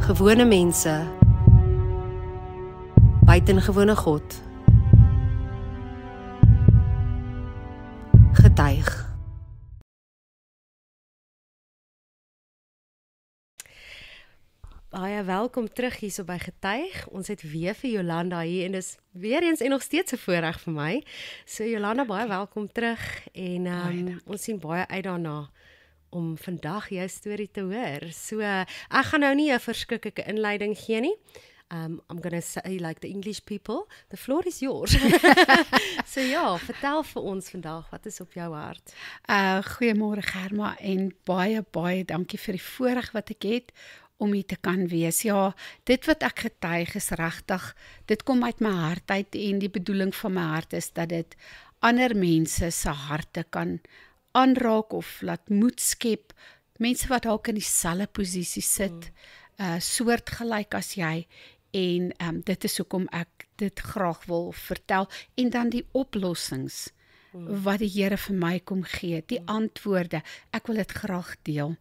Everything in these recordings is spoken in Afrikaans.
Gewone mense, buitengewone God. Getuig. Baie welkom terug hier so by Getuig. Ons het weer vir Jolanda hier en dis weer eens en nog steeds 'n voorreg vir my. So Jolanda, baie welkom terug en ons sien baie uit daarna om vandag jou storie te hoor. So ek gaan nou nie 'n verskriklike inleiding gee nie. I'm gonna say like the English people, the floor is yours. So ja, vertel vir ons vandag, wat is op jou hart? Goeiemôre Germa en baie dankie vir die voorreg wat ek het om hier te kan wees. Ja, dit wat ek getuig is regtig, dit kom uit my hart uit en die bedoeling van my hart is dat dit ander mense se harte kan aanraak of laat moed skep, mense wat dalk in dieselfde posisie sit, soortgelyk as jy, en dit is hoekom ek dit graag wil vertel, en dan die oplossings wat die Here vir my kom gee, die antwoorde, ek wil dit graag deel.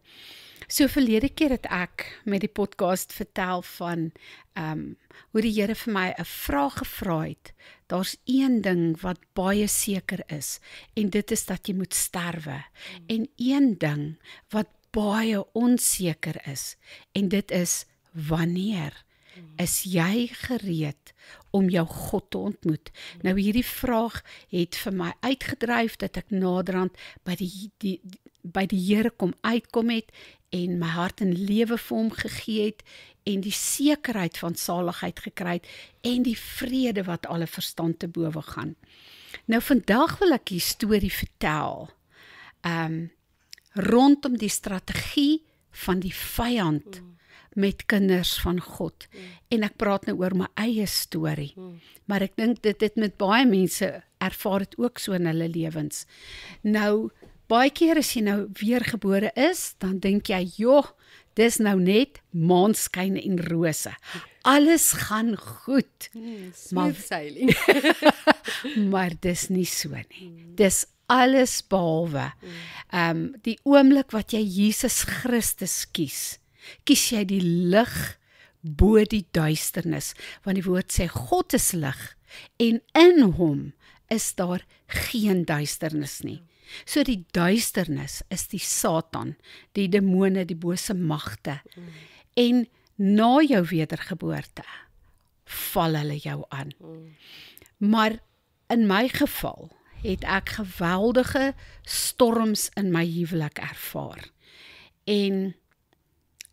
So verlede keer het ek met die podcast vertel van hoe die Here vir my 'n vraag gevra het. Daar's een ding wat baie seker is, en dit is dat jy moet sterwe. En een ding wat baie onseker is, en dit is wanneer is jy gereed om jou God te ontmoet? Nou hierdie vraag het vir my uitgedryf dat ek naderhand by die Here kom uitkom het en my hart en lewe vir hom gegee het en die sekerheid van saligheid gekry het en die vrede wat alle verstand te bowe gaan. Nou vandag wil ek die storie vertel rondom die strategie van die vyand met kinders van God. En ek praat nou oor my eie storie. Maar ek dink dit het met baie mense ervaar het ook so in hulle lewens. Nou, baie keer as jy nou weergebore is, dan dink jy, joh, dis nou net maanskyn en rose. Alles gaan goed. Smooth sailing. Maar dis nie so nie. Dis alles behalwe. Die oomblik wat jy Jesus Christus kies jy die lig bo die duisternis, want die woord sê God is lig en in hom is daar geen duisternis nie. So die duisternis is die Satan, die demone, die bose magte. En na jou wedergeboorte val hulle jou aan. Maar in my geval het ek geweldige storms in my huwelik ervaar. En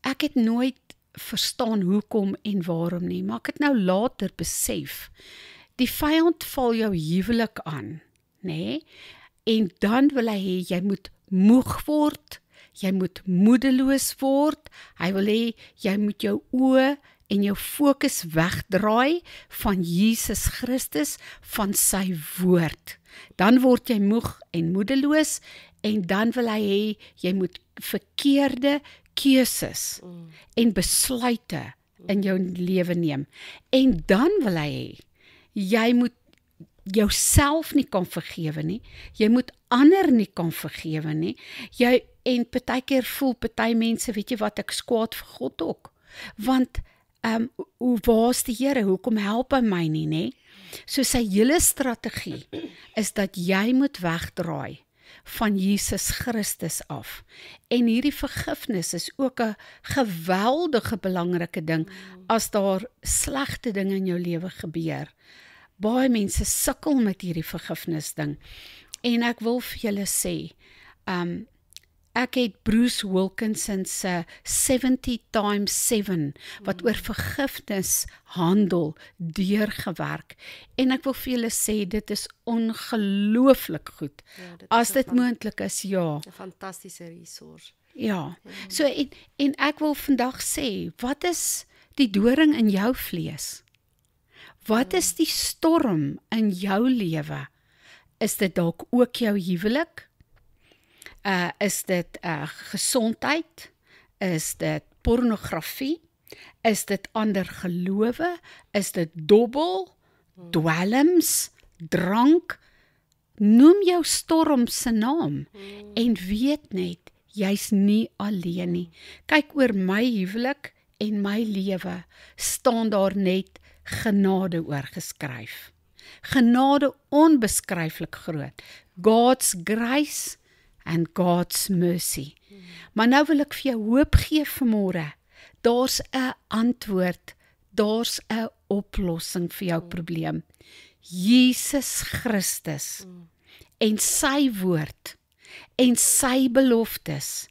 ek het nooit verstaan hoekom en waarom nie, maar ek het nou later besef, die vyand val jou huwelik aan, nê? En dan wil hy hê, jy moet moeg word, jy moet moedeloos word, hy wil hê, jy moet jou oë en jou fokus wegdraai van Jesus Christus, van sy woord. Dan word jy moeg en moedeloos, en dan wil hy hê, jy moet verkeerde keuses en besluite in jou lewe neem. En dan wil hy hê, jy moet jouself nie kan vergewe nie, jy moet ander nie kan vergewe nie, en partykeer voel party mense, weet jy wat, ek is kwaad vir God ook, want waar is die Here, hoekom help hy my nie, nê? So sy hele strategie is dat jy moet wegdraai van Jesus Christus af. En hierdie vergifnis is ook 'n geweldige belangrike ding as daar slegte dinge in jou lewe gebeur. Baie mense sukkel met hierdie vergifnis ding. En ek wil vir julle sê, ek het Bruce Wilkinson se 70 times 7 wat oor vergifnis handel deurgewerk. En ek wil vir julle sê, dit is ongelooflik goed. Ja, as dit moontlik is, ja. 'n fantastiese resource. Ja, so en ek wil vandag sê, wat is die doring in jou vlees? Wat is die storm in jou lewe? Is dit dalk ook jou huwelik? Is dit gesondheid? Is dit pornografie? Is dit ander gelowe? Is dit dobbel? Dwelms? Drank? Noem jou storm se naam en weet net, jy's nie alleen nie. Kyk oor my huwelik en my lewe staan daar net genade oorgeskryf. Genade onbeskryflik groot. God's grace and God's mercy. Maar nou wil ek vir jou hoop gee vanmôre. Daar's 'n antwoord, daar's 'n oplossing vir jou probleem. Jesus Christus en sy woord en sy beloftes.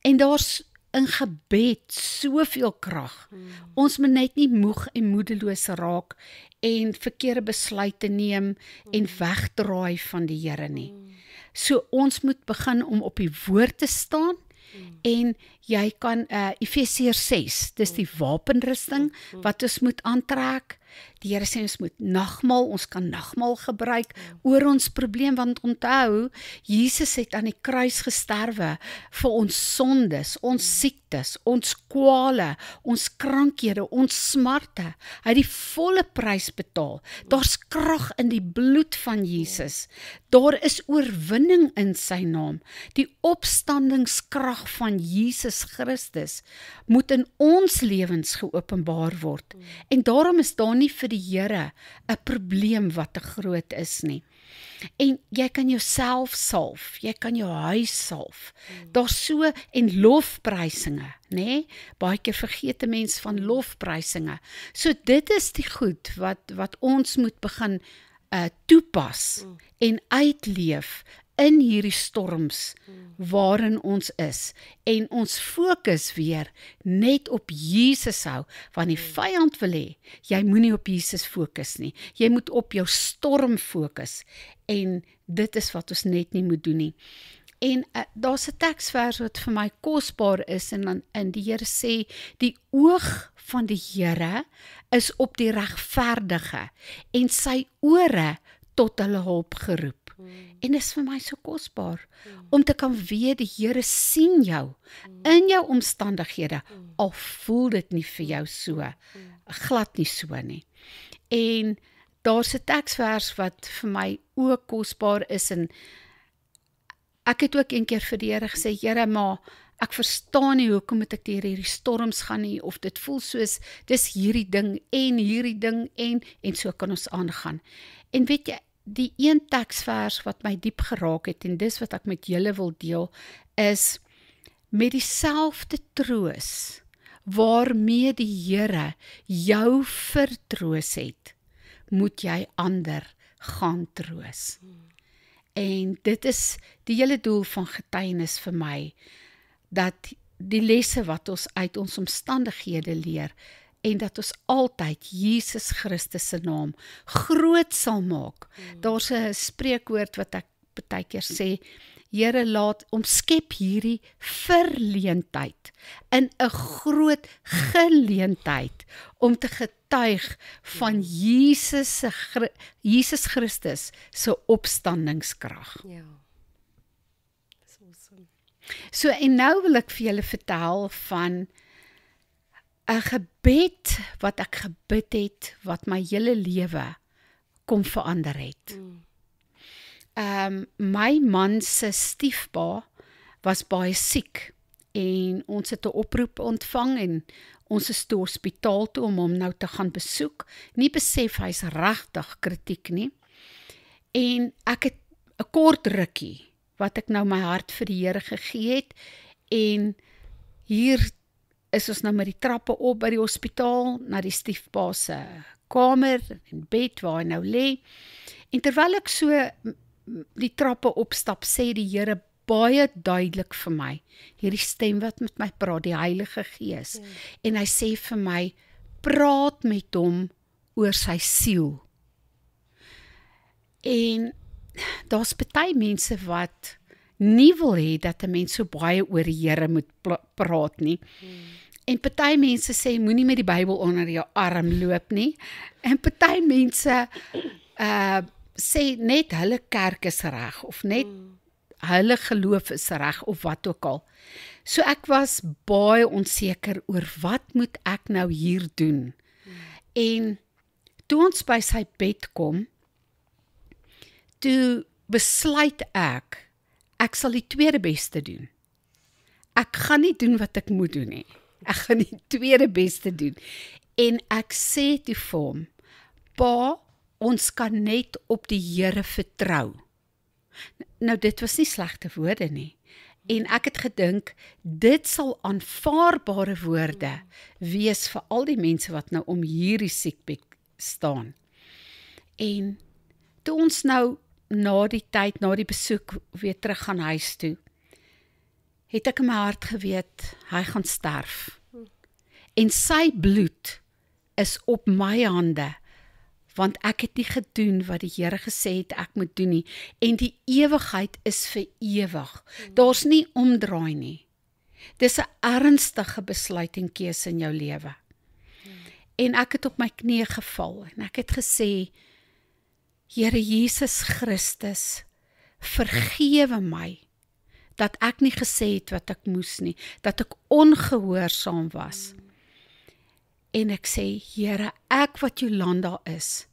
En daar's in gebed soveel krag. Ons moet net nie moeg en moedeloos raak en verkeerde besluite neem en wegdraai van die Here nie. So ons moet begin om op die woord te staan. En jy kan Efesiërs 6, dis die wapenrusting wat ons moet aantrek. Die Here sê ons moet nagmaal, ons kan nagmaal gebruik oor ons probleem, want onthou, Jesus het aan die kruis gesterwe vir ons sondes, ons siektes, ons kwale, ons krankhede, ons smarte. Hy het die volle prys betaal. Daar's krag in die bloed van Jesus. Daar is oorwinning in sy naam. Die opstandingskrag van Jesus Christus moet in ons lewens geopenbaar word. En daarom is daar nie vir die Here 'n probleem wat te groot is nie. En jy kan jouself salf, jy kan jou huis salf. Daar's so en lofprysinge, nê? Baie keer vergeet 'n mens van lofprysinge. So dit is die goed wat ons moet begin toepas en uitleef in hierdie storms waarin ons is. En ons fokus weer net op Jesus hou, want die vyand wil hê, jy moenie op Jesus fokus nie. Jy moet op jou storm fokus. En dit is wat ons net nie moet doen nie. En daar's 'n teksvers wat vir my kosbaar is, en die Here sê, die oog van die Here is op die regverdige, en sy ore tot hulle hulp geroep. En dit is vir my so kosbaar, om te kan weet, die Here sien jou, in jou omstandighede, al voel dit nie vir jou so, glad nie so nie. En daar's 'n teksvers wat vir my ook kosbaar is, en ek het ook een keer vir die Here gesê, Here, maar ek verstaan nie hoekom moet ek deur hierdie storms gaan nie, of dit voel soos, dis hierdie ding, en so kan ons aangaan. En weet jy, die een teksvers wat my diep geraak het, en dis wat ek met julle wil deel, is, met dieselfde troos, waarmee die Here jou vertroos het, moet jy ander gaan troos. En dit is die hele doel van getuienis vir my, dat die lesse wat ons uit ons omstandighede leer, en dat ons altyd Jesus Christus se naam groot sal maak. Daar's 'n spreekwoord wat ek baie keer sê, Here, laat omskep hierdie verleentheid in 'n groot geleentheid om te getuig van Jesus Christus se opstandingskrag. Ja. Dis awesome. So, en nou wil ek vir julle vertel van 'n gebed wat ek gebid het, wat my hele lewe kom verander het. My man se stiefpa was baie siek, en ons het 'n oproep ontvang, en ons is toe hospitaal toe om hom nou te gaan besoek. Nie besef hy's regtig kritiek nie. En ek het 'n kort rukkie wat ek nou my hart vir die Here gegee het, en hier is ons nou met die trappe op by die hospitaal, na die stiefpa se kamer en bed waar hy nou lê. En terwyl ek so die trappe opstap, sê die Here baie duidelik vir my, hierdie stem wat met my praat, die Heilige Gees. En hy sê vir my, praat met hom oor sy siel. En daar's baie mense wat nie wil hê dat 'n mens so baie oor die Here moet praat nie. En party mense sê, moenie met die Bybel onder jou arm loop nie. En party mense sê net hulle kerk is reg, of net hulle geloof is reg, of wat ook al. So ek was baie onseker oor wat moet ek nou hier doen. En toe ons by sy bed kom, toe besluit ek sal die tweede beste doen. Ek gaan nie doen wat ek moet doen nie. Ek gaan die tweede beste doen. En ek sê toe vir hom, pa, ons kan net op die Here vertrou. Nou dit was nie slegte woorde nie. En ek het gedink, dit sal aanvaarbare woorde wees vir al die mense wat nou om hierdie siekbed staan. En toe ons nou na die besoek weer terug gaan huis toe, het ek in my hart geweet, hy gaan sterf. En sy bloed is op my hande, want ek het nie gedoen wat die Here gesê het ek moet doen nie, en die ewigheid is vir ewig. Daar's nie omdraai nie. Dis 'n ernstige besluit en keuse in jou lewe. En ek het op my knieë geval, en ek het gesê, Here Jesus Christus, vergewe my, dat ek nie gesê het wat ek moes nie, dat ek ongehoorsaam was. En ek sê, Here, ek wat Jolanda is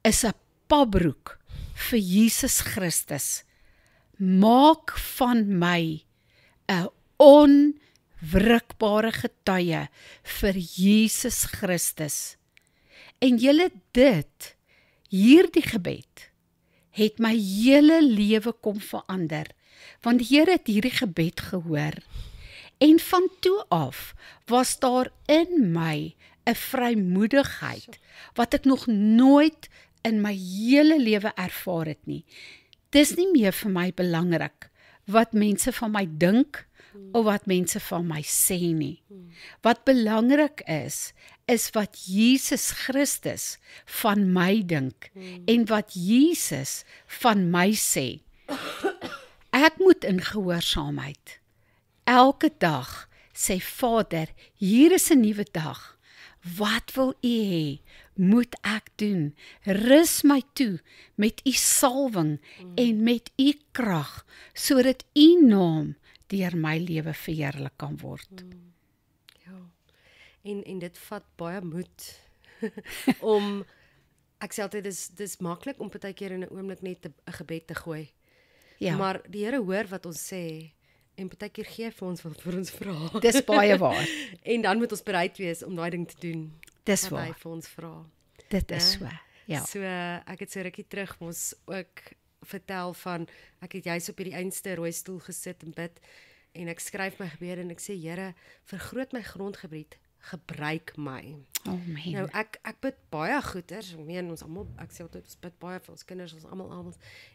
'n pabroek vir Jesus Christus. Maak van my 'n onwrikbare getuie vir Jesus Christus. En julle hierdie gebed, het my hele lewe kom verander, want die Here het hierdie gebed gehoor. En van toe af was daar in my 'n vrymoedigheid wat ek nog nooit in my hele lewe ervaar het nie. Dis nie meer vir my belangrik wat mense van my dink of wat mense van my sê nie. Wat belangrik is wat Jesus Christus van my dink en wat Jesus van my sê. Ek moet in gehoorsaamheid elke dag sê, Vader, hier is 'n nuwe dag. Wat wil U hê? Moet ek doen? Rus my toe met U salwing en met U krag, sodat U naam deur my lewe verheerlik kan word. Ja. En dit vat baie moed om, ek sê altyd, dis maklik om partykeer in 'n oomblik net 'n gebed te gooi. Ja. Maar die Here hoor wat ons sê en partykeer gee vir ons wat vir ons vra. Dis baie waar. En dan moet ons bereid wees om daai ding te doen. Dis wat waar. hy vir ons vra. Dit is so. Ja. So ek het so rukkie terug ons ook vertel van, ek het juis op hierdie einste rooi stoel gesit en bid en ek skryf my gebede en ek sê, Here, vergroot my grondgebied, gebruik my. Amen. Nou ek bid baie goeders, ek meen ons almal, ek sê altyd ons bid baie vir ons kinders, ons almal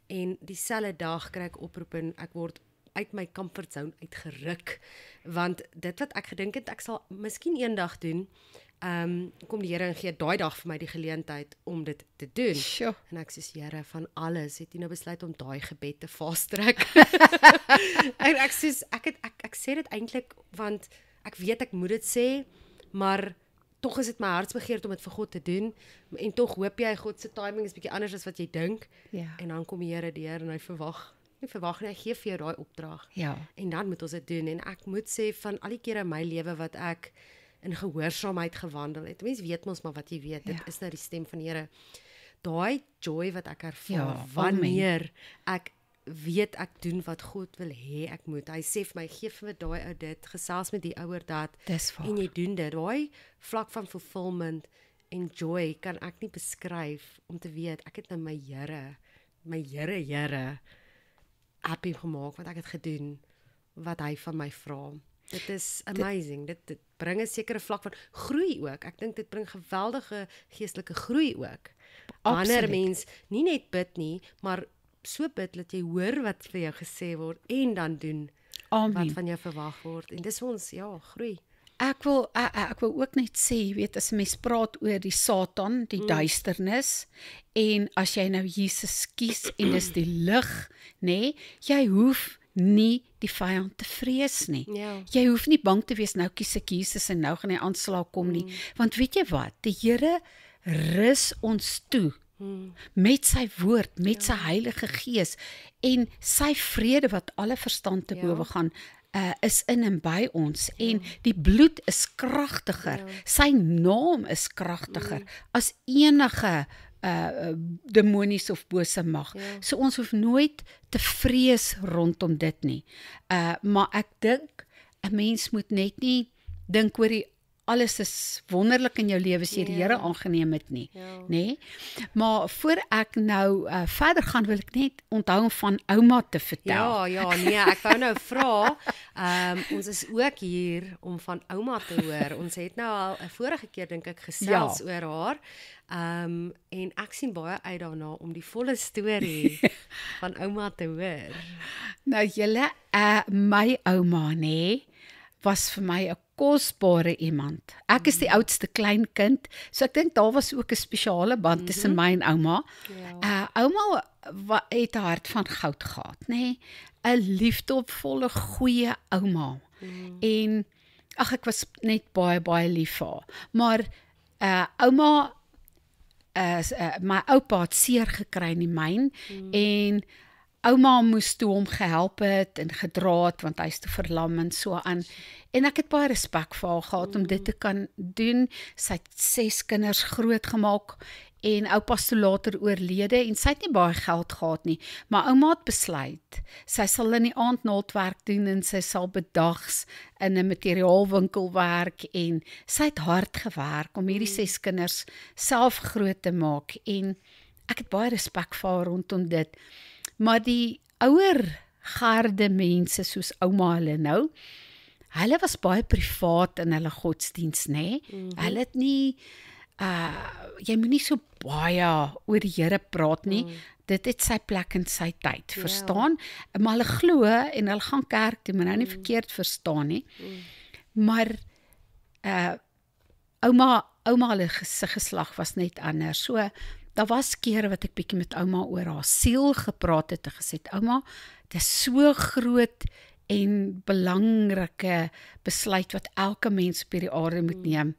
en dieselfde dag kry ek oproep en ek word uit my comfortzone uitgeruk, want dit wat ek gedink het ek sal miskien eendag doen, kom die Here en gee daai dag vir my die geleentheid om dit te doen. Sure. En ek sê, Here, van alles het U nou besluit om daai gebed te vastrek. En ek sê dit eintlik want ek weet ek moet dit sê, maar tog is dit my hartsbegeerte om dit vir God te doen, en tog hoop jy God se timing is bietjie anders as wat jy dink. Ja. En dan kom die Here deur en hy verwag nie, hy gee vir jou daai opdrag. Ja. En dan moet ons dit doen. En ek moet sê, van al die kere in my lewe wat ek in gehoorsaamheid gewandel het, mense weet mos maar wat jy weet, dit is nou die stem van die Here. Daai joy wat ek ervaar, wanneer ek weet ek doen wat God wil hê ek moet. Hy sê vir my, gee vir my daai ou dit, gesels met die ouer dat, en jy doen dit. Daai vlak van fulfillment en joy kan ek nie beskryf om te weet, ek het nou my Here happy gemaak, want ek het gedoen wat hy van my vra. Dit is amazing, dit bring 'n sekere vlak van groei ook. Ek dink dit bring geweldige geestelike groei ook. Wanneer mens nie net bid nie, maar so bid dat jy hoor wat vir jou gesê word en dan doen wat van jou verwag word. En dis vir ons, groei. Ek wil ook net sê, jy weet, as 'n mens praat oor die Satan, die duisternis, en as jy nou Jesus kies en dis die lig, nê, jy hoef nie die vyand te vrees nie. Ja. Jy hoef nie bang te wees, nou kies ek Jesus en nou gaan die aanslag kom nie. Want weet jy wat, die Here rus ons toe met sy woord, met sy Heilige Gees, en sy vrede wat alle verstand te bowe gaan, is in en by ons, en die bloed is kragtiger, sy naam is kragtiger as enige demonies of bose mag. So ons hoef nooit te vrees rondom dit nie. Maar ek dink 'n mens moet net nie dink oor alles is wonderlik in jou lewe as jy die Here aangeneem het nie, nê? Maar voor ek nou verder gaan, wil ek net onthou om van ouma te vertel. Nee, ek wou nou vra, ons is ook hier om van ouma te hoor. Ons het nou al 'n vorige keer dink ek gesels oor haar. En ek sien baie uit daarna om die volle storie van ouma te hoor. Nou julle, my ouma, nê, was vir my 'n kosbare iemand. Ek is die oudste kleinkind, so ek dink daar was ook 'n spesiale band tussen my en ouma. Ouma het 'n hart van goud gehad, nê? 'n liefdevolle, goeie ouma. En ek was net baie lief vir haar. Maar ouma, my oupa het seer gekry in die myn en ouma moes toe hom gehelp het en gedra het, want hy is te verlam en so aan. En ek het baie respek vir haar gehad om dit te kan doen. Sy het 6 kinders grootgemaak en oupa is toe later oorlede en sy het nie baie geld gehad nie. Maar ouma het besluit, sy sal in die aand naaldwerk doen en sy sal bedags in 'n materiaalwinkel werk en sy het hard gewerk om hierdie 6 kinders self groot te maak en ek het baie respek vir haar rondom dit. Maar die ouer garde mense soos ouma hulle was baie privaat in hulle godsdiens, nê? Hulle het nie, jy moet nie so baie oor die Here praat nie. Dit het sy plek en sy tyd, verstaan? Maar hulle glo en hulle gaan kerk toe, maar nou nie verkeerd verstaan nie. Maar ouma hulle se geslag was net anders. So daar was kere wat ek bietjie met ouma oor haar siel gepraat het en gesê, ouma, dit is so groot en belangrike besluit wat elke mens op hierdie aarde moet neem.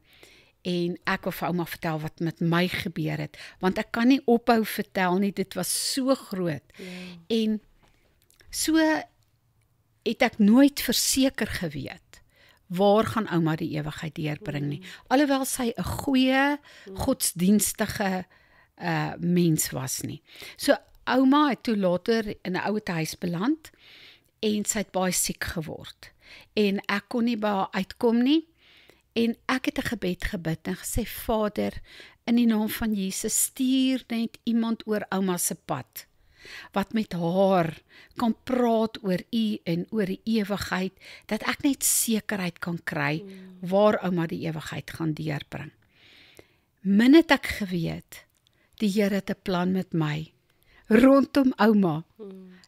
En ek wil vir ouma vertel wat met my gebeur het, want ek kan nie ophou vertel nie, dit was so groot. En so het ek nooit verseker geweet, waar gaan ouma die ewigheid deurbring nie. Alhoewel sy 'n goeie, godsdienstige mens was nie. So ouma het toe later in 'n ouete huis beland en sy het baie siek geword. En ek kon nie by haar uitkom nie. En ek het 'n gebed gebid en gesê, Vader, in die naam van Jesus, stuur net iemand oor ouma se pad, wat met haar kan praat oor U en oor die ewigheid, dat ek net sekerheid kan kry, waar ouma die ewigheid gaan deurbring. Min het ek geweet, die Here het 'n plan met my, rondom ouma.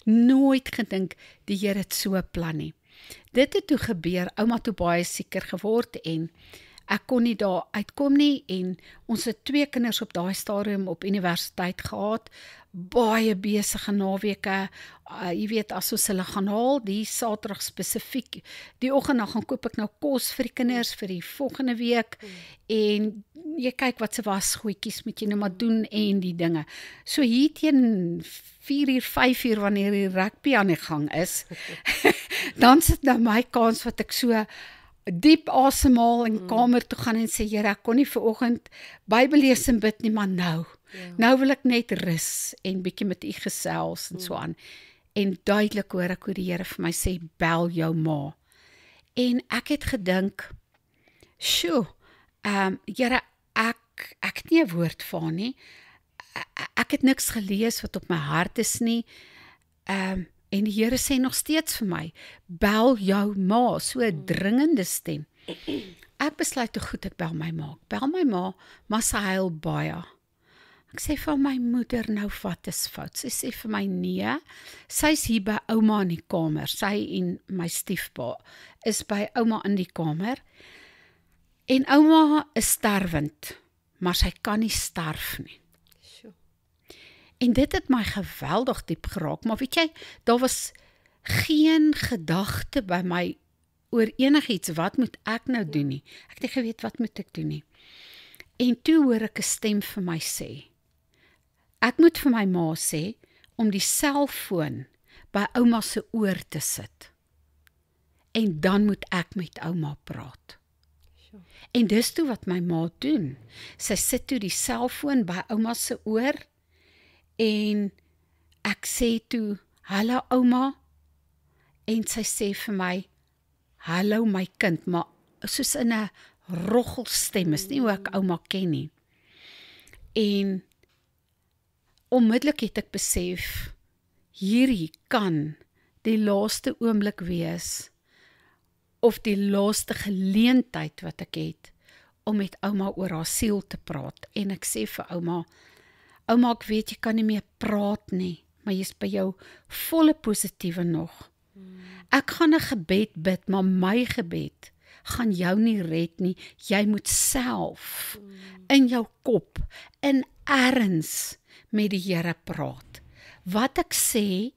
Nooit gedink, die Here het so 'n plan nie. Dit het toe gebeur, ouma toe baie sieker geword en ek kon nie daar uitkom nie en ons het 2 kinders op daai stadium op universiteit gehad, baie besige naweke, jy weet as ons hulle gaan haal, die Saterdag spesifiek, die oggend dan gaan koop ek nou kos vir die kinders vir die volgende week en jy kyk wat se wasgoedjies moet jy nou maar doen en die dinge. So hier teen 4 uur, 5 uur wanneer die rugby aan die gang is, dan sit nou my kans wat ek so diep asemhaal en kamer toe gaan en sê, Here, ek kon nie vanoggend Bybel lees en bid nie, maar nou wil ek net rus en bietjie met U gesels en so aan. En duidelik hoor ek hoe die Here vir my sê, bel jou ma. En ek het gedink, sjoe, Here, ek het nie 'n woord vir haar nie. Ek het niks gelees wat op my hart is nie. En die Here sê nog steeds vir my, bel jou ma, so 'n dringende stem. Ek besluit toe goed, ek bel my ma. Bel my ma, maar sy huil baie. Ek sê vir my moeder, nou wat is fout? Sy sê vir my, nee, sy is hier by ouma in die kamer. Sy en my stiefpa is by ouma in die kamer. En ouma is sterwend, maar sy kan nie sterf nie. En dit het my geweldig diep geraak, maar weet jy, daar was geen gedagte by my oor enigiets, wat moet ek nou doen nie. Ek het nie geweet wat moet ek doen nie. En toe hoor ek 'n stem vir my sê, ek moet vir my ma sê, om die selfoon by ouma se oor te sit. En dan moet ek met ouma praat. En dis toe wat my ma doen. Sy sit toe die selfoon by ouma se oor, en ek sê toe, hallo ouma, en sy sê vir my, hallo my kind, maar soos in 'n roggelstem, is nie hoe ek ouma ken nie. En onmiddellik het ek besef, hierdie kan die laaste oomblik wees, of die laaste geleentheid wat ek het, om met ouma oor haar siel te praat. En ek sê vir ouma, ek weet jy kan nie meer praat nie, maar jy's by jou volle positiewe nog. Ek gaan 'n gebed bid, maar my gebed gaan jou nie red nie. Jy moet self in jou kop, in erns met die Here praat. Wat ek sê,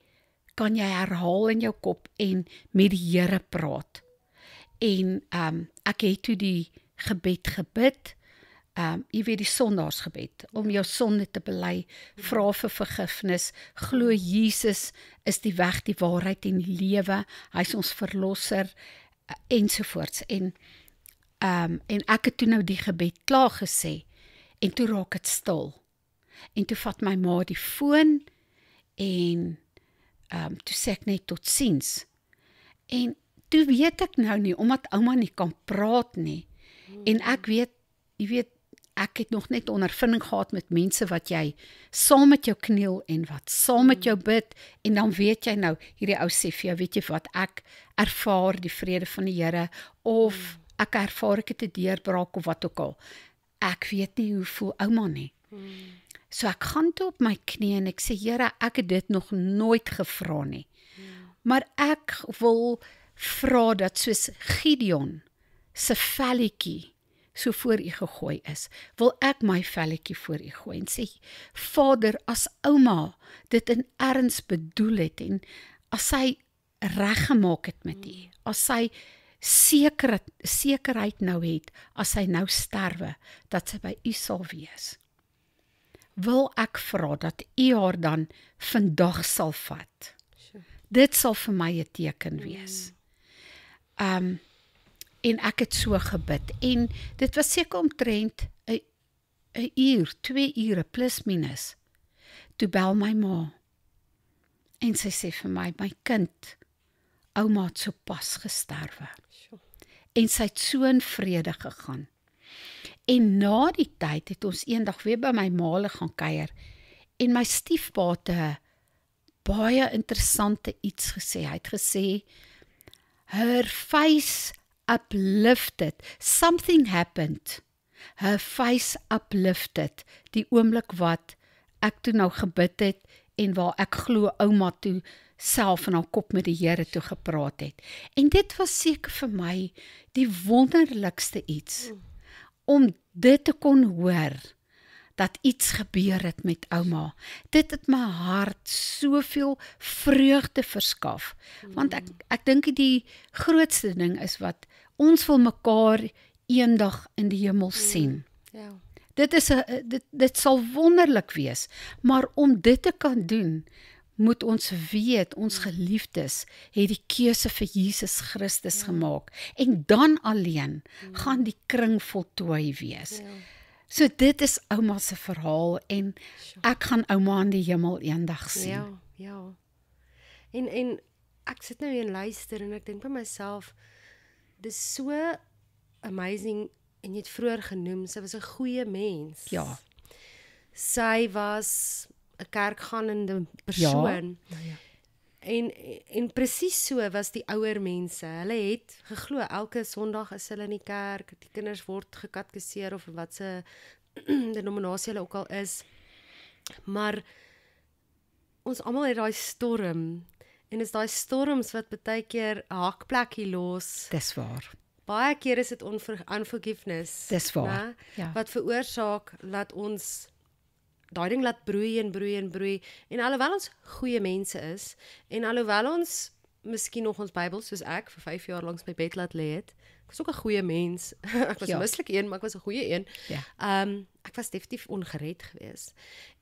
kan jy herhaal in jou kop en met die Here praat. En ek het toe die gebed gebid, jy weet die sondaarsgebed, om jou sonde te bely, vra vir vergifnis, glo Jesus is die weg, die waarheid en die lewe, hy is ons verlosser, ensovoorts. En ek het toe nou die gebed klaar gesê, en toe raak het stil. En toe vat my ma die foon, en toe sê ek net totsiens. En toe weet ek nou nie, omdat ouma nie kan praat nie, en ek weet, jy weet, ek het nog net ondervinding gehad met mense wat jy saam met jou kniel en wat saam met jou bid, en dan weet jy nou, hierdie ou sê vir jou, weet jy wat, ek ervaar die vrede van die Here, of ek ervaar ek het 'n deurbraak of wat ook al. Ek weet nie hoe voel ouma nie. So ek gaan toe op my knie en ek sê, Here, ek het dit nog nooit gevra nie. Maar ek wil vra dat soos Gideon se velletjie so voor u gegooi is, wil ek my velletjie voor u gooi en sê, Vader, as ouma dit in erns bedoel het en as sy reggemaak het met u, as sy sekerheid nou het, as sy nou sterwe, dat sy by u sal wees. Wil ek vra dat u haar dan vandag sal vat. Dit sal vir my 'n teken wees. En ek het so gebid, en dit was seker omtrent 'n uur, 2 ure plus minus. Toe bel my ma, en sy sê vir my kind, ouma het so pas gesterwe. En sy het so in vrede gegaan. En na die tyd het ons eendag weer by my ma gaan kuier, en my stiefpa het 'n baie interessante iets gesê. Hy het gesê, her face uplifted, something happened, her face uplifted, die oomblik wat ek toe nou gebid het, en waar ek glo ouma toe self in haar kop met die Here toe gepraat het. En dit was seker vir my die wonderlikste iets, om dit te kon hoor, dat iets gebeur het met ouma. Dit het my hart soveel vreugde verskaf, want ek dink die grootste ding is wat, ons wil mekaar eendag in die hemel sien. Ja. Dit sal wonderlik wees, maar om dit te kan doen, moet ons weet, ons geliefdes het die keuse vir Jesus Christus gemaak, en dan alleen gaan die kring voltooi wees. So dit is ouma se verhaal, en ek gaan ouma in die hemel eendag sien. Ja. En ek sit nou hier en luister, en ek dink by myself, dis so amazing, en jy het vroeër genoem, sy was 'n goeie mens. Ja. Sy was 'n kerkgaande persoon. Ja. En presies so was die ouer mense. Hulle het geglo, elke Sondag is hulle in die kerk, die kinders word gekatkeseer, of wat se denominasie hulle ook al is. Maar ons almal het daai storm, en is daai storms wat baie keer 'n hakplekkie los. Dis waar. Baie keer is dit unforgiveness. Dis waar, né? ja. Wat veroorsaak, laat ons daai ding laat broei en broei en broei. En alhoewel ons goeie mense is, en alhoewel ons miskien nog ons Bybel, soos ek, vir 5 jaar langs my bed laat lê het, ek was ook 'n goeie mens. Ek was 'n mislike een, maar ek was 'n goeie een. Ja. Ek was definitief ongered geweest.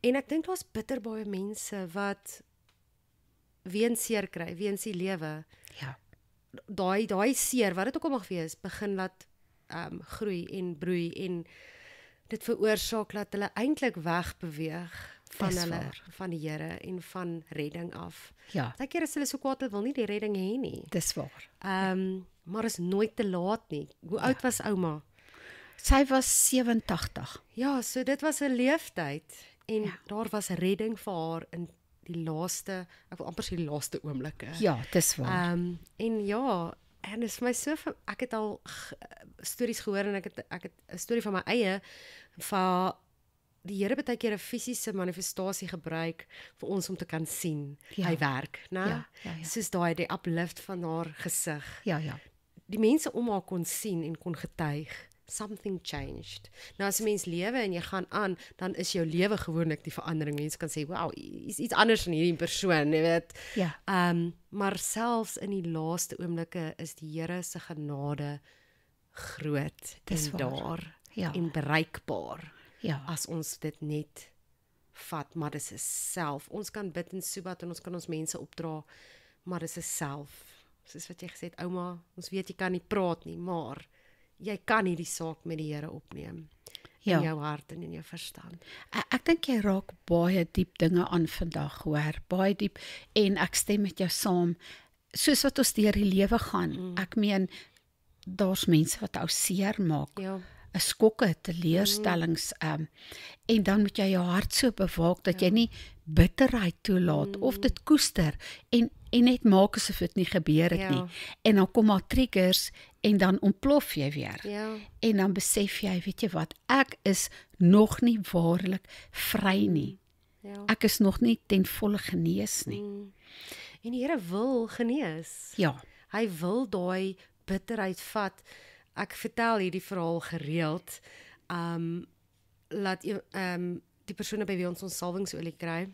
En ek dink daar's bitter baie mense wat weens seer kry, weens die lewe. Ja. Daai seer, wat dit ook al mag wees, begin laat groei en broei, en dit veroorsaak dat hulle eintlik wegbeweeg van die Here en van redding af. Ja. Partykeer is hulle so kwaad, hulle wil nie die redding hê nie. Dis waar. maar is nooit te laat nie. Hoe oud was ouma? Sy was 87. Ja, so dit was 'n leeftyd en daar was redding vir haar in die laaste, ek wil amper sê die laaste oomblikke. Ja, dis waar. En ja, en dit is vir my so, ek het al stories gehoor en ek het 'n storie van my eie van die Here baie keer 'n fisiese manifestasie gebruik vir ons om te kan sien. Hy werk, né? Ja. Soos daai die uplift van haar gesig. Ja. Die mense om haar kon sien en kon getuig. Something changed. Nou as 'n mens lewe en jy gaan aan, dan is jou lewe gewoonlik die verandering. Mense kan sê, "Wow, is iets anders in hierdie persoon," jy weet. Ja. Maar selfs in die laaste oomblikke is die Here se genade groot Dis en waar. daar Ja. en bereikbaar. Ja. As ons dit net vat, maar dis 'n self. Ons kan bid en sobat en ons kan ons mense opdra, maar dis 'n self. Soos wat jy gesê het, ouma, ons weet jy kan nie praat nie, maar jy kan hierdie saak met die Here opneem. Ja. In jou hart en in jou verstand. Ek dink jy raak baie diep dinge aan vandag, hoor, baie diep, en ek stem met jou saam, soos wat ons deur die lewe gaan. Ek meen, daar's mense wat ou seer maak, Ja. 'n skokke, teleurstellings, en dan moet jy jou hart so bewaak dat jy nie bitterheid toelaat of dit koester en net maak asof dit nie gebeur het nie. En dan kom maar triggers en dan ontplof jy weer. Ja. En dan besef jy, weet jy wat, ek is nog nie waarlik vry nie. Ja. Ek is nog nie ten volle genees nie. En die Here wil genees. Ja. Hy wil daai bitterheid vat. Ek vertel hierdie verhaal gereeld. Laat die persone by wie ons salwingsolie kry.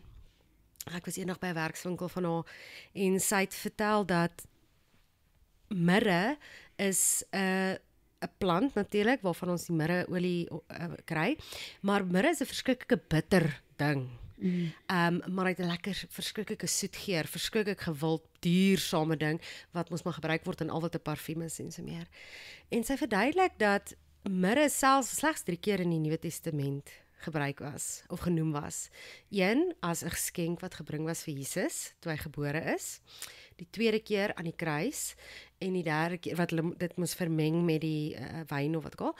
Ek was eendag by 'n werkswinkel van haar en sy het vertel dat mirre is 'n plant natuurlik waarvan ons die mirreolie kry, maar mirre is 'n verskriklike bitter ding. Maar hy het 'n lekker verskriklike soet geur, verskriklik gewild, duursame ding wat mos maar gebruik word in al wat 'n parfuum is en so meer. En sy verduidelik dat mirre slegs 3 keer in die Nuwe Testament gebruik was of genoem was. Een as 'n geskenk wat gebring was vir Jesus toe hy gebore is. Die tweede keer aan die kruis en die derde keer wat hulle dit moes vermeng met die wyn of wat ook al.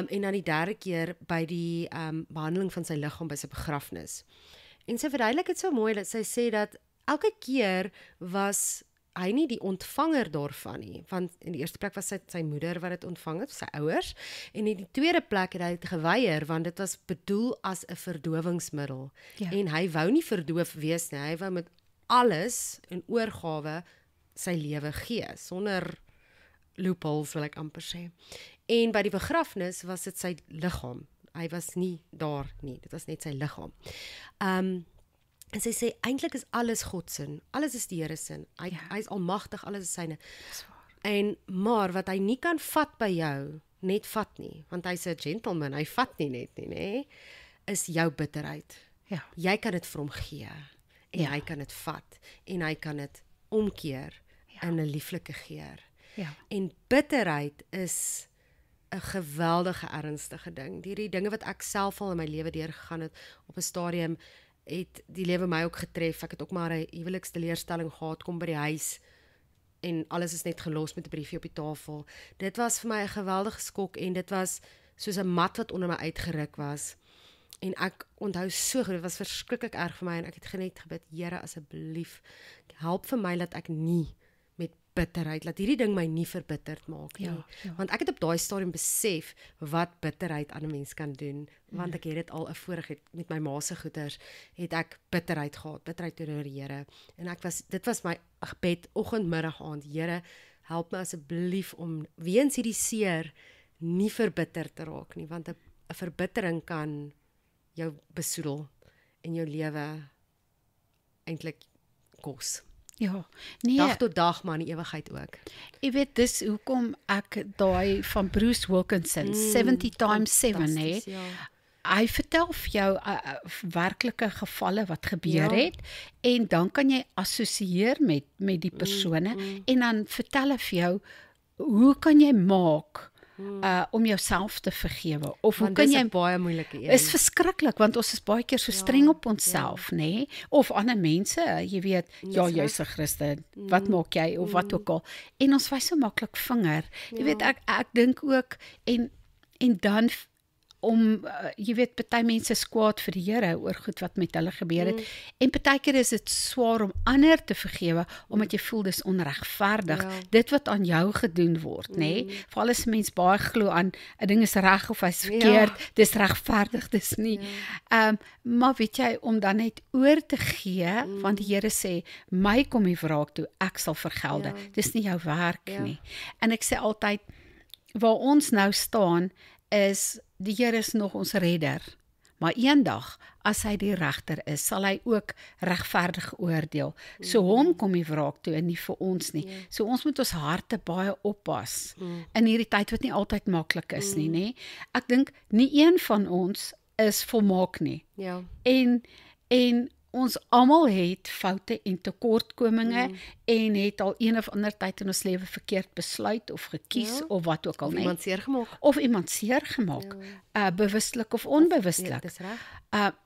En dan die derde keer by die behandeling van sy liggaam by sy begrafnis. En sy verduidelik dit so mooi dat sy sê dat elke keer was hy nie die ontvanger daarvan nie, want in die eerste plek was sy moeder wat dit ontvang het, sy ouers, en in die tweede plek het hy dit geweier, want dit was bedoel as 'n verdowingsmiddel. Ja. En hy wou nie verdoof wees nie, hy wou met alles in oorgawe sy lewe gee, sonder loopholes wil ek amper sê. En by die begrafnis was dit sy liggaam, hy was nie daar nie, dit was net sy liggaam. En sy sê, eintlik is alles God se, alles is die Here se. Hy is almagtig, alles is syne. Maar wat hy nie kan vat by jou, net vat nie, want hy's 'n gentleman, hy vat nie net nie, nê, is jou bitterheid. Ja. Jy kan dit vir hom gee, en hy kan dit vat, en hy kan dit omkeer in 'n lieflike geur. Ja. En bitterheid is 'n geweldige ernstige ding. Die dinge wat ek self al in my lewe deurgegaan het, op 'n stadium het die lewe my ook getref. Ek het ook maar 'n huweliksteleurstelling gehad, kom by die huis en alles is net gelos met 'n briefie op die tafel. Dit was vir my 'n geweldige skok en dit was soos 'n mat wat onder my uitgeruk was. En ek onthou so goed, dit was verskriklik erg vir my en ek het net gebid, Here asseblief, help vir my dat ek nie met bitterheid, laat hierdie ding my nie verbitterd maak nie. Ja. Want ek het op daai stadium besef wat bitterheid aan 'n mens kan doen, want ek het dit al 'n voorreg met my ma se goeders, het ek bitterheid gehad, bitterheid teenoor die Here. En dit was my gebed oggend, middag, aand, Here, help my asseblief om weens hierdie seer nie verbitterd te raak nie, want 'n verbittering kan jou besoedel en jou lewe eintlik kos. Ja, nee, Dag tot dag, maar in die ewigheid ook. jy weet, dis hoekom ek daai van Bruce Wilkinson, 70 times 7, hè, Fantasties, ja. hy vertel vir jou werklike gevalle wat gebeur Ja. het, en dan kan jy assosieer met die persone, en dan vertel hy vir jou, hoe kan jy maak om jouself te vergewe? Of hoe Want kan dis jy 'n baie moeilike een. is verskriklik want ons is baie keer so streng op onsself, nê? Nee? Of ander mense, jy weet, ja, jy's 'n Christen. Wat maak jy of wat ook al. En ons wys so maklik vinger. Jy weet ek dink ook en dan om jy weet party mense is kwaad vir die Here oor goed wat met hulle gebeur het en partykeer is dit swaar om ander te vergewe omdat jy voel dis onregverdig dit wat aan jou gedoen word nê veral as mens baie glo aan 'n ding is reg of hy's verkeerd dis regverdig dis nie maar weet jy om dan net oor te gee want die Here sê my kom die wraak toe ek sal vergelde dis nie jou werk nie en ek sê altyd waar ons nou staan is die Here is nog ons redder. Maar eendag as hy die regter is, sal hy ook regverdig oordeel. So hom kom die wraak toe en nie vir ons nie. So ons moet ons harte baie oppas in hierdie tyd wat nie altyd maklik is nie, nê? Ek dink nie een van ons is volmaak nie. Ja. En ons almal het foute en tekortkominge en het al een of ander tyd in ons lewe verkeerd besluit of gekies of wat ook al nie. Of iemand seer gemaak. Bewustelik of onbewustelik. Dis reg.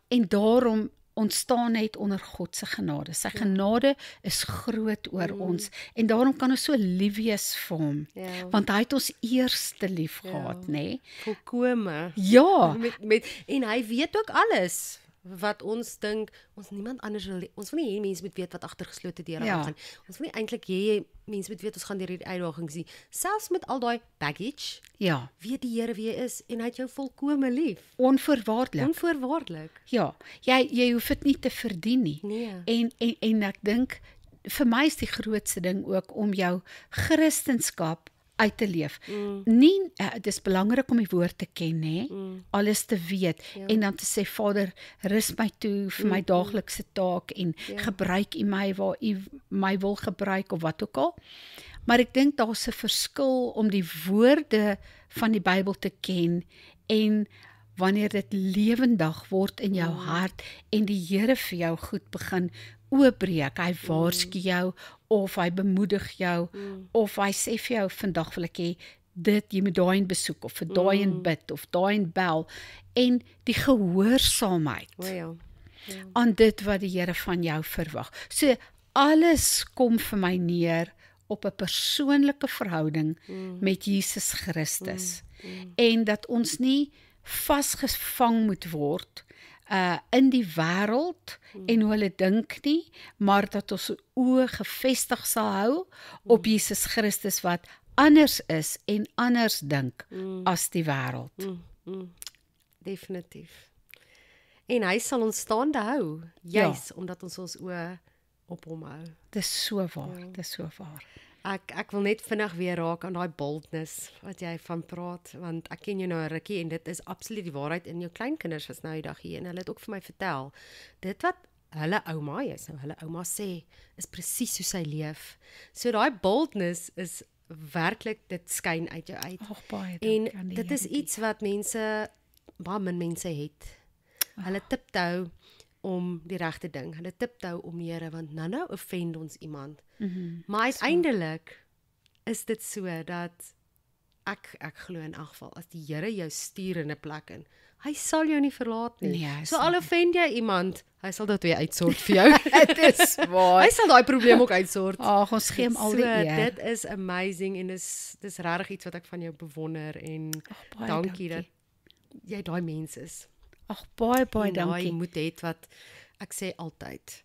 En daarom ontstaan net onder God se genade. Sy genade is groot oor ons en daarom kan ons so lief wees vir hom. Want hy het ons eerste lief gehad, nê? Volkome. Ja. En hy weet ook alles. Wat ons dink, niemand anders wil, ons wil nie hê mense moet weet wat agter geslote deure aangaan. Ons wil nie eintlik hê mense moet weet ons gaan deur hierdie uitdagings sien. Selfs met al daai baggage, weet die Here wie hy is en hy het jou volkome lief. Onvoorwaardelik. Ja, jy hoef dit nie te verdien nie. Nee. En ek dink, vir my is die grootste ding ook om jou Christendom uit te leef. Nie, dit is belangrik om die woord te ken, hè? Alles te weet en dan te sê Vader, rus my toe vir my daaglikse taak en gebruik U my waar U my wil gebruik of wat ook al. Maar ek dink daar's 'n verskil om die woorde van die Bybel te ken en wanneer dit lewendig word in jou hart en die Here vir jou goed begin oopbreek, hy waarsku jou of hy bemoedig jou of hy sê vir jou vandag wil ek hê dit jy moet daai besoek of vir daai bid of daai bel en die gehoorsaamheid aan dit wat die Here van jou verwag. So alles kom vir my neer op 'n persoonlike verhouding met Jesus Christus en dat ons nie vasgevang moet word in die wêreld en hoe hulle dink nie, maar dat ons oë gefestig sal hou op Jesus Christus wat anders is en anders dink as die wêreld. Definitief. En hy sal ons staande hou, juis omdat ons oë op hom hou. Dis so waar, dis so waar. Ek wil net vinnig weer raak aan daai boldness wat jy van praat, want ek ken jou nou 'n rukkie en dit is absoluut die waarheid in jou kleinkinders was nou die dag hier en hulle het ook vir my vertel, dit wat hulle ouma sê, is presies hoe sy leef. So daai boldness is werklik, dit skyn uit jou uit. En dit is iets wat baie min mense het. Hulle tiptou om die regte ding. Hulle tiptou om die Here, want nou offend ons iemand. Maar uiteindelik is dit so dat ek glo in elk geval, as die Here jou stuur in 'n plek in, hy sal jou nie verlaat nie. So al offend jy iemand, hy sal dit weer uitsort vir jou. Dit is waar. Hy sal daai probleem ook uitsort. Ons gee hom al die eer. Dit is amazing en dis regtig iets wat ek van jou bewonder en dankie dat jy daai mens is. Baie dankie. Jy moet hê wat ek sê altyd.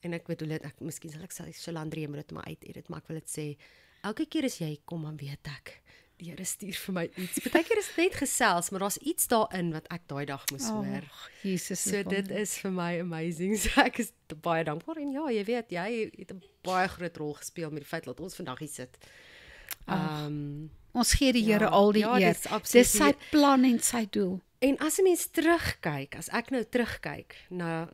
En ek bedoel dit, miskien sal ek sê Shalandrie moet dit maar uit, maar ek wil dit sê, elke keer as jy kom, dan weet ek, die Here stuur vir my iets. Partykeer is dit net gesels, maar daar's iets daarin wat ek daai dag moes hoor. Jesus. So dit is vir my amazing. So ek is baie dankbaar en jy weet, jy het 'n baie groot rol gespeel met die feit dat ons vandag hier sit. Ons gee die Here al die eer. Dis sy plan en sy doel. En as 'n mens terugkyk, as ek nou terugkyk na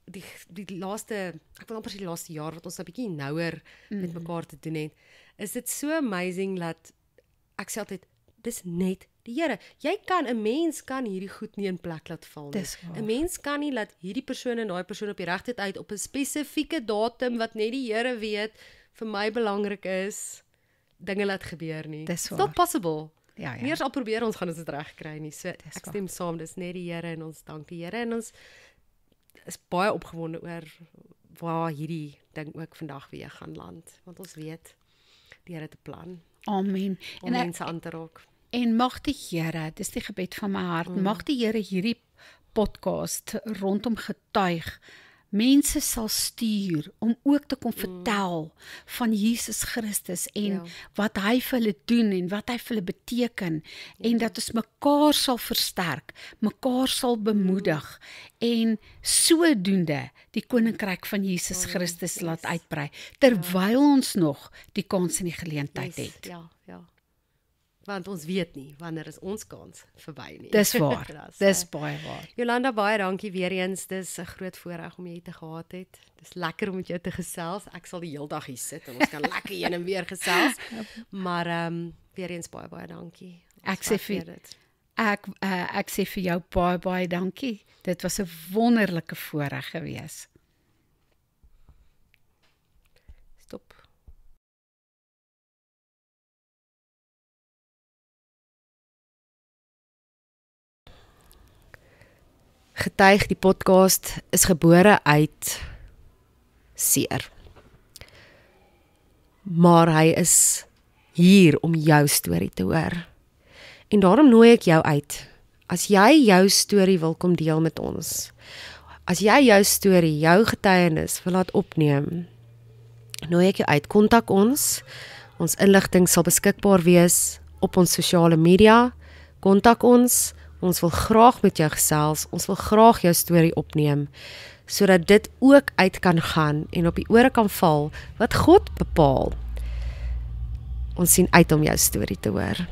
die laaste, ek wil amper sê die laaste jaar wat ons 'n bietjie nouer met mekaar te doen het, is dit so amazing dat ek sê altyd, dis net die Here. 'n mens kan hierdie goed nie in plek laat val nie. 'n Mens kan nie laat hierdie persoon en daai persoon op die regte tyd op 'n spesifieke datum wat net die Here weet vir my belangrik is, dinge laat gebeur nie. It's not possible. Ja, Nie eers al probeer ons gaan ons dit reg kry nie. So ek waar. stem saam, dis net die Here en ons dank die Here en ons is baie opgewonde oor waar hierdie ding ook vandag weer gaan land, want ons weet die Here het 'n plan Amen. om mense aan te raak. En mag die Here, dis die gebed van my hart, mag die Here hierdie podcast rondom getuig mense sal stuur om ook te kom vertel van Jesus Christus en wat hy vir hulle doen en wat hy vir hulle beteken en dat ons mekaar sal versterk, mekaar sal bemoedig en sodoende die koninkryk van Jesus Christus laat uitbrei terwyl ons nog die kans en die geleentheid het. Ja. Want ons weet nie wanneer is ons kans verby nie. Dis waar. Dis baie waar. Jolanda, baie dankie weer eens. Dis 'n groot voorreg om jy te gehad het. Dis lekker om met jou te gesels. Ek sal die hele dag hier sit en ons kan lekker heen en weer gesels. Maar weer eens baie dankie. Ek sê vir jou baie dankie. Dit was 'n wonderlike voorreg gewees. Stop. Getuig, die podcast is gebore uit seer. Maar hy is hier om jou storie te hoor. En daarom nooi ek jou uit. As jy jou storie wil kom deel met ons, as jy jou storie, jou getuienis wil laat opneem, nooi ek jou uit, kontak ons. Ons inligting sal beskikbaar wees op ons sosiale media. Kontak ons. Ons wil graag met jou gesels, ons wil graag jou storie opneem, sodat dit ook uit kan gaan en op die ore kan val wat God bepaal. Ons sien uit om jou storie te hoor.